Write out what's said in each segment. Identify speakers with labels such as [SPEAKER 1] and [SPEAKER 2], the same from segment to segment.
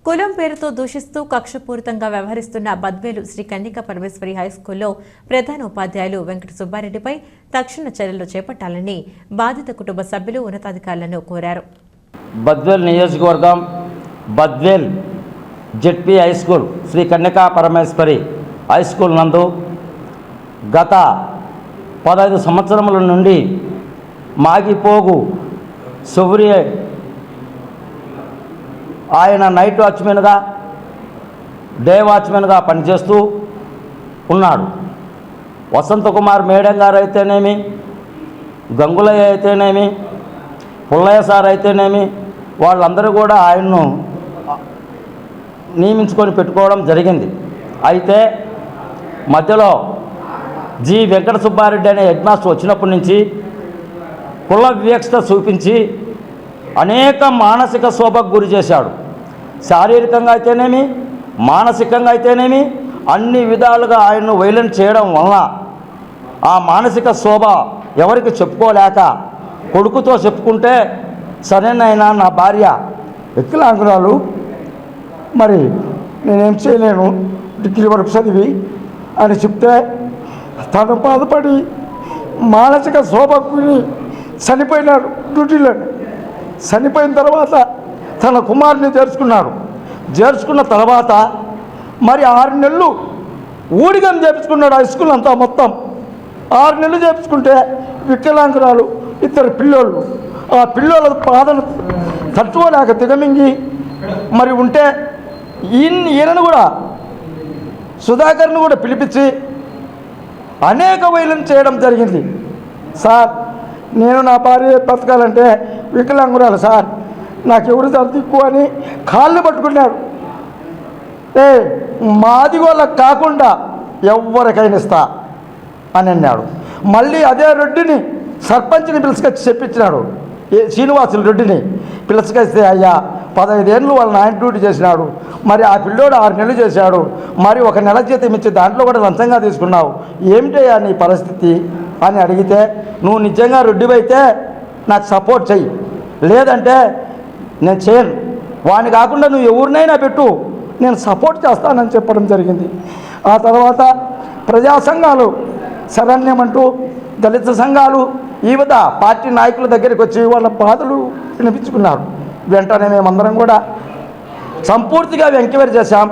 [SPEAKER 1] కులం పేరుతో దూషిస్తూ కక్షపూరితంగా వ్యవహరిస్తున్న బద్వేలు శ్రీ కన్యకా పరమేశ్వరి హైస్కూల్లో ప్రధాన ఉపాధ్యాయులు వెంకట సుబ్బారెడ్డిపై తక్షణ చర్యలు చేపట్టాలని బాధిత కుటుంబ సభ్యులు ఉన్నతాధికారులను కోరారు.
[SPEAKER 2] బద్వేల్ నియోజకవర్గం Badvel ZP high school Shri Kanyaka Parameshwari high school నందు గత 15 సంవత్సరముల నుండి మాగిపోగు శౌర్య ఆయన నైట్ వాచ్మెన్గా డే వాచ్మెన్గా పనిచేస్తూ ఉన్నాడు. వసంత కుమార్ మేడం గారు అయితేనేమి, గంగులయ్య అయితేనేమి, పుల్లయ్య సార్ అయితేనేమి వాళ్ళందరూ కూడా ఆయన్ను నియమించుకొని పెట్టుకోవడం జరిగింది. అయితే మధ్యలో జి వెంకట సుబ్బారెడ్డి అనే హెడ్ మాస్టర్ వచ్చినప్పటి నుంచి కుల వివక్షత చూపించి అనేక మానసిక శోభకు గురి చేశాడు. శారీరకంగా అయితేనేమి, మానసికంగా అయితేనేమి అన్ని విధాలుగా ఆయన్ను వైలెంట్ చేయడం వలన ఆ మానసిక శోభ ఎవరికి చెప్పుకోలేక కొడుకుతో చెప్పుకుంటే, సరేనైనా నా భార్య వికలాంగురాలు, మరి నేనేం చేయలేను, డిగ్రీ వరకు చదివి అని చెప్తే తను బాధపడి మానసిక శోభకు చనిపోయినాడు. డ్యూటీలోనే చనిపోయిన తర్వాత తన కుమారుని చేర్చుకున్న తర్వాత మరి 6 నెలలు ఊడిగం చేపించుకున్నాడు. హై స్కూల్ అంతా మొత్తం 6 నెలలు చేపించుకుంటే వికలాంగురాలు 2 పిల్లోళ్ళు, ఆ పిల్లోళ్ళ బాధను తట్టుకోలేక దిగమింగి మరి ఉంటే ఈయనను కూడా సుధాకర్ను కూడా పిలిపించి అనేక వైలం చేయడం జరిగింది. సార్, నేను నా భార్య బతకాలంటే వికలాంగురాలు సార్, నాకెవరు దిక్కు అని కాళ్ళు పట్టుకున్నాడు. మాది వాళ్ళకి కాకుండా ఎవరికైనా ఇస్తా అని అన్నాడు. మళ్ళీ అదే రెడ్డిని సర్పంచ్ని పిలుచుకొచ్చి చెప్పించినాడు. శ్రీనివాసులు రెడ్డిని పిలుచుకొస్తే, అయ్యా 15 ఏళ్ళు వాళ్ళ నాయన డ్యూటీ చేసినాడు, మరి ఆ పిల్లోడు 6 నెలలు చేశాడు, మరి 1 నెల జీతం ఇచ్చి దాంట్లో కూడా లంచంగా తీసుకున్నావు, ఏమిటయ్యా నీ పరిస్థితి అని అడిగితే, నువ్వు నిజంగా రెడ్డివైతే నాకు సపోర్ట్ చెయ్యి, లేదంటే నేను చేయను, వాడిని కాకుండా నువ్వు ఎవరినైనా పెట్టు, నేను సపోర్ట్ చేస్తానని చెప్పడం జరిగింది. ఆ తర్వాత ప్రజా సంఘాలు శరణ్యమంటూ దళిత సంఘాలు వివిధ పార్టీ నాయకుల దగ్గరికి వచ్చి వాళ్ళ బాధలు వినిపించుకున్నారు. వెంటనే మేమందరం కూడా సంపూర్తిగా ఎంక్వైరీ చేశాం.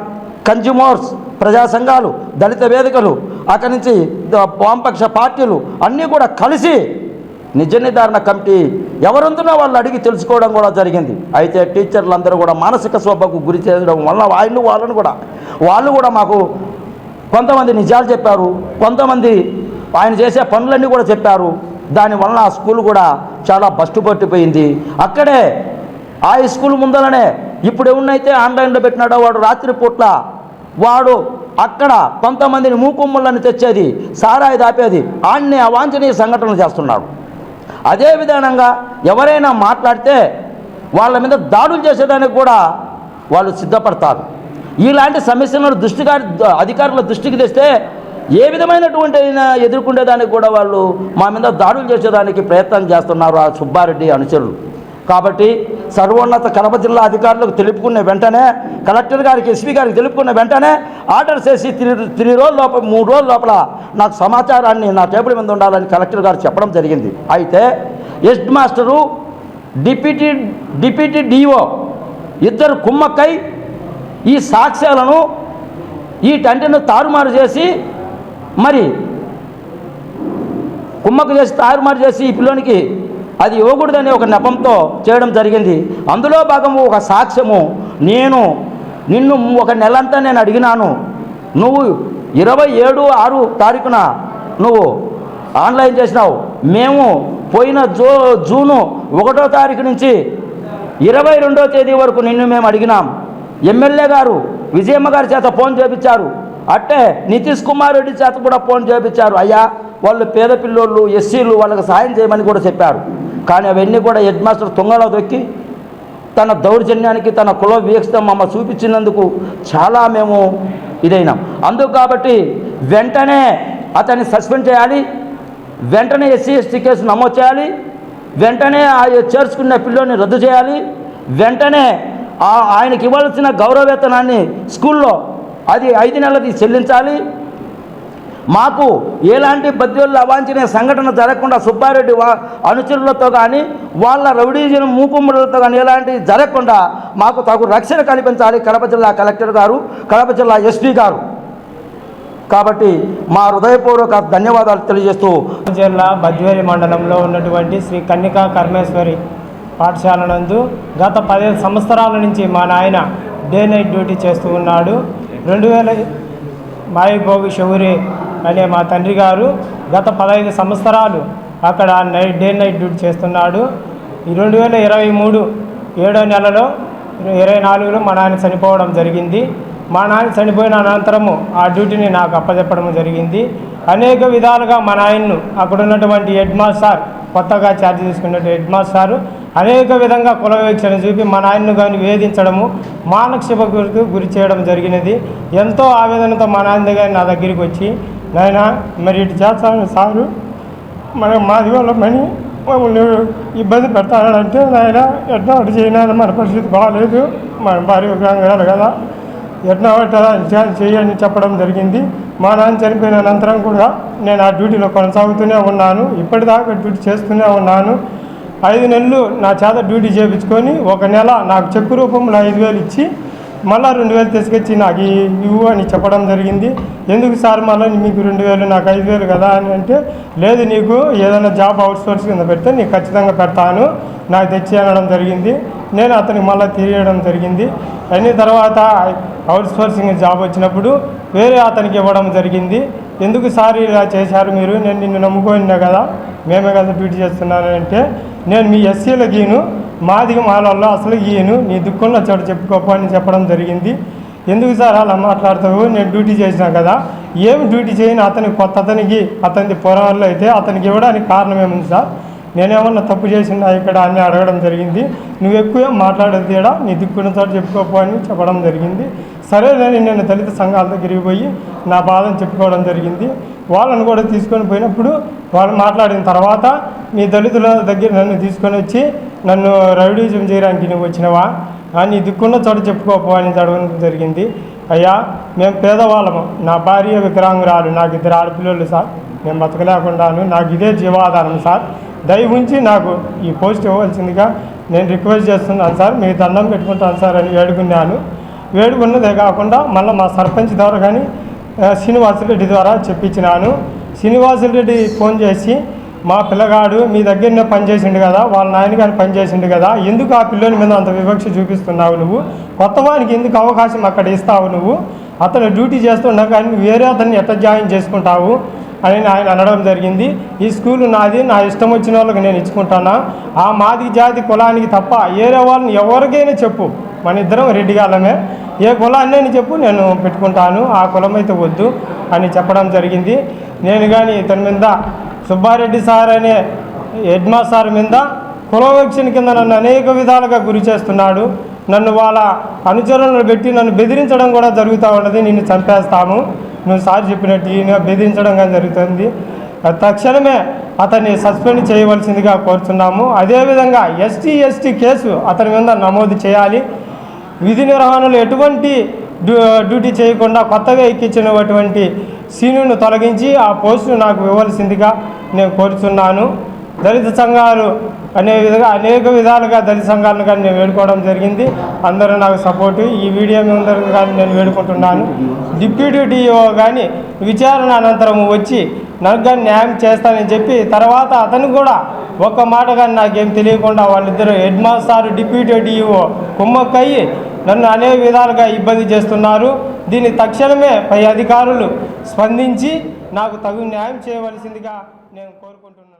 [SPEAKER 2] కన్జ్యూమర్స్ ప్రజా సంఘాలు, దళిత వేదికలు, అక్కడి నుంచి వామపక్ష పార్టీలు అన్నీ కూడా కలిసి నిజ నిర్ధారణ కమిటీ ఎవరుందో వాళ్ళు అడిగి తెలుసుకోవడం కూడా జరిగింది. అయితే టీచర్లందరూ కూడా మానసిక శోభకు గురి చేయడం వల్ల వాళ్ళు కూడా మాకు కొంతమంది నిజాలు చెప్పారు, కొంతమంది ఆయన చేసే పనులన్నీ కూడా చెప్పారు. దానివల్ల ఆ స్కూల్ కూడా చాలా బస్టు పట్టిపోయింది. అక్కడే ఆ స్కూల్ ముందరనే ఇప్పుడు ఎవరినైతే ఆన్లైన్లో పెట్టినాడో వాడు రాత్రిపూట్ల వాడు అక్కడ కొంతమందిని మూకుమ్మలను తెచ్చేది, సారాయి దాపేది, ఆన్ని అవాంఛనీయ సంఘటనలు చేస్తున్నాడు. అదే విధానంగా ఎవరైనా మాట్లాడితే వాళ్ళ మీద దాడులు చేసేదానికి కూడా వాళ్ళు సిద్ధపడతారు. ఇలాంటి సమస్యలను అధికారుల దృష్టికి తెస్తే ఏ విధమైనటువంటి అయినా ఎదుర్కొనేదానికి కూడా వాళ్ళు మా మీద దాడులు చేసేదానికి ప్రయత్నం చేస్తున్నారు ఆ సుబ్బారెడ్డి అనుచరులు. కాబట్టి సర్వోన్నత కడప జిల్లా అధికారులకు తెలుపుకున్న వెంటనే, కలెక్టర్ గారికి, ఎస్పీ గారికి తెలుపుకున్న వెంటనే ఆర్డర్స్ వేసి 3 రోజుల లోపల 3 రోజుల లోపల నాకు సమాచారాన్ని నా టేబుల్ మీద ఉండాలని కలెక్టర్ గారు చెప్పడం జరిగింది. అయితే హెడ్ మాస్టరు, డిప్యూటీ డిఓ ఇద్దరు కుమ్మక్కై ఈ సాక్ష్యాలను ఈ టెంటను తారుమారు చేసి మరి కుమ్మక్కు చేసి తారుమారు చేసి ఈ పిల్లోనికి అది ఇవ్వకూడదని ఒక నెపంతో చేయడం జరిగింది. అందులో భాగము ఒక సాక్ష్యము, నిన్ను 1 నెలంతా నేను అడిగినాను, నువ్వు 27/6 తారీఖున నువ్వు ఆన్లైన్ చేసినావు, మేము పోయిన జూను 1వ తారీఖు నుంచి 22వ తేదీ వరకు నిన్ను మేము అడిగినాం. ఎమ్మెల్యే గారు విజయమ్మ గారి చేత ఫోన్ చేయించారు, అట్టే నితీష్ కుమార్ రెడ్డి చేత కూడా ఫోన్ చేయించారు. అయ్యా వాళ్ళు పేద పిల్లోళ్ళు, ఎస్సీలు, వాళ్ళకి సాయం చేయమని కూడా చెప్పారు. కానీ అవన్నీ కూడా హెడ్ మాస్టర్ తుంగలో దొక్కి తన దౌర్జన్యానికి, తన కుల వివక్షత మమ్మ చూపించినందుకు చాలా మేము ఇదైనాం. అందుకు కాబట్టి వెంటనే అతన్ని సస్పెండ్ చేయాలి, వెంటనే SC/ST కేసు నమోదు చేయాలి, వెంటనే ఆ చేర్చుకున్న పిల్లోని రద్దు చేయాలి, వెంటనే ఆయనకి ఇవ్వాల్సిన గౌరవ వేతనాన్ని స్కూల్లో అది 5 నెలలది చెల్లించాలి. మాకు ఎలాంటి బద్వేలు అవాంఛనీయ సంఘటన జరగకుండా సుబ్బారెడ్డి అనుచరులతో కానీ వాళ్ళ రౌడీజన్ మూకుమ్మలతో కానీ ఎలాంటి జరగకుండా మాకు తగు రక్షణ కల్పించాలి కడప జిల్లా కలెక్టర్ గారు, కడప జిల్లా ఎస్పీ గారు. కాబట్టి మా హృదయపూర్వక ధన్యవాదాలు తెలియజేస్తూ
[SPEAKER 3] జిల్లా బద్వేలి మండలంలో ఉన్నటువంటి శ్రీ కన్నికా పరమేశ్వరి పాఠశాల నందు గత 15 సంవత్సరాల నుంచి మా నాయన డే నైట్ డ్యూటీ చేస్తూ ఉన్నాడు. 2000 మాయిభోగి శౌరి అనే మా తండ్రి గారు గత 15 సంవత్సరాలు అక్కడ డే నైట్ డ్యూటీ చేస్తున్నాడు. ఈ 2023 7వ నెలలో 24లో మా నాయన చనిపోవడం జరిగింది. మా నాయన చనిపోయిన అనంతరము ఆ డ్యూటీని నాకు అప్పచెప్పడం జరిగింది. అనేక విధాలుగా మా నాయన్ను అక్కడ ఉన్నటువంటి హెడ్ మాస్టర్, కొత్తగా ఛార్జ్ తీసుకున్న హెడ్ మాస్టారు అనేక విధంగా కుల వివక్షను చూపి మా నాయన్ను కానీ వేధించడము, మానసికకు గురి చేయడం జరిగినది. ఎంతో ఆవేదనతో మా నాయన దగ్గర నా దగ్గరికి వచ్చి, నాయన మరి ఇటు చేస్తాను సారు, మాది వాళ్ళ మనీ మమ్మల్ని ఇబ్బంది పెడతానంటే, నాయన ఎట్లా అటు చేయనా, మన పరిస్థితి బాగాలేదు, మన భార్య వికలాంగురాలు కదా, ఎట్లా చేయని చెప్పడం జరిగింది. మా నాన్న చనిపోయిన అనంతరం కూడా నేను ఆ డ్యూటీలో కొనసాగుతూనే ఉన్నాను. ఇప్పటిదాకా డ్యూటీ చేస్తూనే ఉన్నాను. 5 నెలలు నా చేత డ్యూటీ చేయించుకొని 1 నెల నాకు చెక్కు రూపంలో 5,000 ఇచ్చి మళ్ళీ 2,000 తీసుకొచ్చి నాకు ఇవ్వు అని చెప్పడం జరిగింది. ఎందుకు సార్ మళ్ళీ మీకు 2,000 నాకు 5,000 కదా అని అంటే, లేదు నీకు ఏదైనా జాబ్ అవుట్సోర్స్ కింద పెడితే నీకు ఖచ్చితంగా పెడతాను నాకు తెచ్చి అనడం జరిగింది. నేను అతనికి మళ్ళీ తీయడం జరిగింది. అయిన తర్వాత అవుట్సోర్సింగ్ జాబ్ వచ్చినప్పుడు వేరే అతనికి ఇవ్వడం జరిగింది. ఎందుకు సార్ ఇలా చేశారు మీరు, నేను నిన్ను నమ్ముకోయినా కదా, మేమే కదా డ్యూటీ చేస్తున్నాను అంటే, నేను మీ ఎస్సీల గీను, మాదిగ మాలలో అసలు గీయను, నీ దుక్కున్న చోటు చెప్పుకోపో అని చెప్పడం జరిగింది. ఎందుకు సార్ అలా మాట్లాడతావు, నేను డ్యూటీ చేసినా కదా, ఏమి డ్యూటీ చేయని అతనికి అతనిది పొరవల్లో అయితే అతనికి ఇవ్వడానికి కారణం ఏముంది సార్, నేనేమన్నా తప్పు చేసినా ఇక్కడ అని అడగడం జరిగింది. నువ్వు ఎక్కువ మాట్లాడేది తేడా, నీ దిక్కున్న చోట చెప్పుకోపో అని చెప్పడం జరిగింది. సరేనని నేను దళిత సంఘాల దగ్గరికి పోయి నా బాధను చెప్పుకోవడం జరిగింది. వాళ్ళని కూడా తీసుకొని పోయినప్పుడు వాళ్ళు మాట్లాడిన తర్వాత, మీ దళితుల దగ్గర నన్ను తీసుకొని వచ్చి నన్ను రౌడీజం చేయడానికి నువ్వు వచ్చినవా, నీ దిక్కున్న చోట చెప్పుకోపో అని అడగడం జరిగింది. అయ్యా మేము పేదవాళ్ళము, నా భార్య వికలాంగురాలు, నాకు 2 ఆడపిల్లలు సార్, నేను బతకలేకుండాను, నాకు ఇదే జీవాధారం సార్, దయ ఉంచి నాకు ఈ పోస్ట్ ఇవ్వాల్సిందిగా నేను రిక్వెస్ట్ చేస్తున్నాను సార్, మీ దండం పెట్టుకుంటాను సార్ అని వేడుకున్నదే కాకుండా మళ్ళీ మా సర్పంచ్ ద్వారా కానీ శ్రీనివాసరెడ్డి ద్వారా చెప్పించినాను. శ్రీనివాసరెడ్డి ఫోన్ చేసి, మా పిల్లగాడు మీ దగ్గరనే పనిచేసిండు కదా, వాళ్ళ నాయన కానీ పనిచేసిండు కదా, ఎందుకు ఆ పిల్లోని మీద అంత వివక్ష చూపిస్తున్నావు నువ్వు, కొత్తవానికి ఎందుకు అవకాశం అక్కడ ఇస్తావు నువ్వు, అతను డ్యూటీ చేస్తున్నా కానీ వేరే అతన్ని ఎట్లా జాయిన్ చేసుకుంటావు అని ఆయన అనడం జరిగింది. ఈ స్కూలు నాది, నా ఇష్టం వచ్చిన వాళ్ళకి నేను ఇచ్చుకుంటానా, ఆ మాది జాతి కులానికి తప్ప వేరే వాళ్ళని ఎవరికైనా చెప్పు, మన ఇద్దరం రెడ్డి గాలమే, ఏ కులాన్ని చెప్పు నేను పెట్టుకుంటాను, ఆ కులం అయితే వద్దు అని చెప్పడం జరిగింది. నేను కానీ ఇతని మీద సుబ్బారెడ్డి సార్ అనే హెడ్ మాస్టర్ మీద కులవివక్షణ కింద నన్ను అనేక విధాలుగా గురి చేస్తున్నాడు. నన్ను వాళ్ళ అనుచరులను పెట్టి నన్ను బెదిరించడం కూడా జరుగుతూ ఉన్నది. నిన్ను చంపేస్తాము, నువ్వు సార్ చెప్పినట్టు బెదిరించడం కానీ జరుగుతుంది. తక్షణమే అతన్ని సస్పెండ్ చేయవలసిందిగా కోరుతున్నాము. అదేవిధంగా ఎస్టీ కేసు అతని మీద నమోదు చేయాలి. విధి నిర్వహణలో ఎటువంటి డ్యూటీ చేయకుండా కొత్తగా ఎక్కించినటువంటి సీనును తొలగించి ఆ పోస్టును నాకు ఇవ్వాల్సిందిగా నేను కోరుతున్నాను. దళిత సంఘాలు అనేక విధాలుగా దళిత సంఘాలను కానీ నేను వేడుకోవడం జరిగింది. అందరూ నాకు సపోర్టు. ఈ వీడియో అందరూ కానీ నేను వేడుకుంటున్నాను. డిప్యూటీ డిఓ కానీ విచారణ అనంతరం వచ్చి నాకు కానీ న్యాయం చేస్తానని చెప్పి తర్వాత అతను కూడా ఒక్క మాట కానీ నాకేం తెలియకుండా వాళ్ళిద్దరూ హెడ్ మాస్టర్ డిప్యూటీ డిఓ కుమ్మక్కయ్యి నన్ను అనేక విధాలుగా ఇబ్బంది చేస్తున్నారు. దీన్ని తక్షణమే పై అధికారులు స్పందించి నాకు తగు న్యాయం చేయవలసిందిగా నేను కోరుకుంటున్నాను.